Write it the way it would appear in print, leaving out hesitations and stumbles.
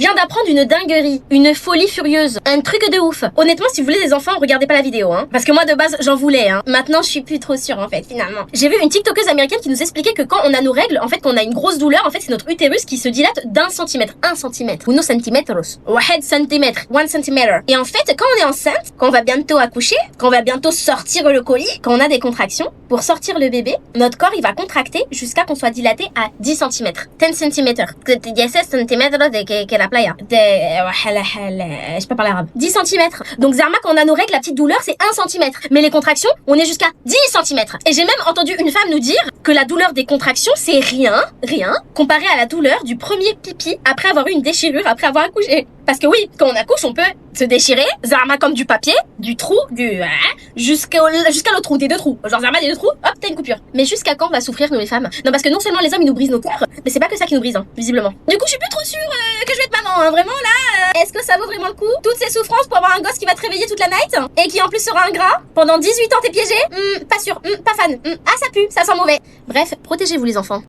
Je viens d'apprendre une dinguerie, une folie furieuse, un truc de ouf. Honnêtement, si vous voulez des enfants, regardez pas la vidéo, hein. Parce que moi, de base, j'en voulais, hein. Maintenant, je suis plus trop sûre, en fait, finalement. J'ai vu une TikTokeuse américaine qui nous expliquait que quand on a nos règles, en fait, qu'on a une grosse douleur, en fait, c'est notre utérus qui se dilate d'1 centimètre. 1 centimètre. Ou 1 centimètres. 1 centimètre. 1 centimètre. Et en fait, quand on est enceinte, quand on va bientôt accoucher, quand on va bientôt sortir le colis, quand on a des contractions, pour sortir le bébé, notre corps, il va contracter jusqu'à qu'on soit dilaté à 10 centimètres. 10 centimètres. 10 centimètres de la playa. Je peux parler arabe. 10 centimètres. Donc, Zarma, quand on a nos règles, la petite douleur, c'est 1 centimètre. Mais les contractions, on est jusqu'à 10 centimètres. Et j'ai même entendu une femme nous dire que la douleur des contractions, c'est rien, comparé à la douleur du premier pipi après avoir eu une déchirure, après avoir accouché. Parce que oui, quand on accouche, on peut se déchirer, Zarma comme du papier, du trou, jusqu'à l'autre trou, des deux trous. Genre Zarma des deux trous, hop, t'as une coupure. Mais jusqu'à quand on va souffrir, nous les femmes? Non, parce que non seulement les hommes, ils nous brisent nos cœurs, mais c'est pas que ça qui nous brise, hein, visiblement. Du coup, je suis plus trop sûre que je vais être maman, hein. Vraiment, là, est-ce que ça vaut vraiment le coup? Toutes ces souffrances pour avoir un gosse qui va te réveiller toute la night, et qui en plus sera ingrat? Pendant 18 ans, t'es piégé? Pas sûr, pas fan. Ah, ça pue, ça sent mauvais. Bref, protégez-vous les enfants.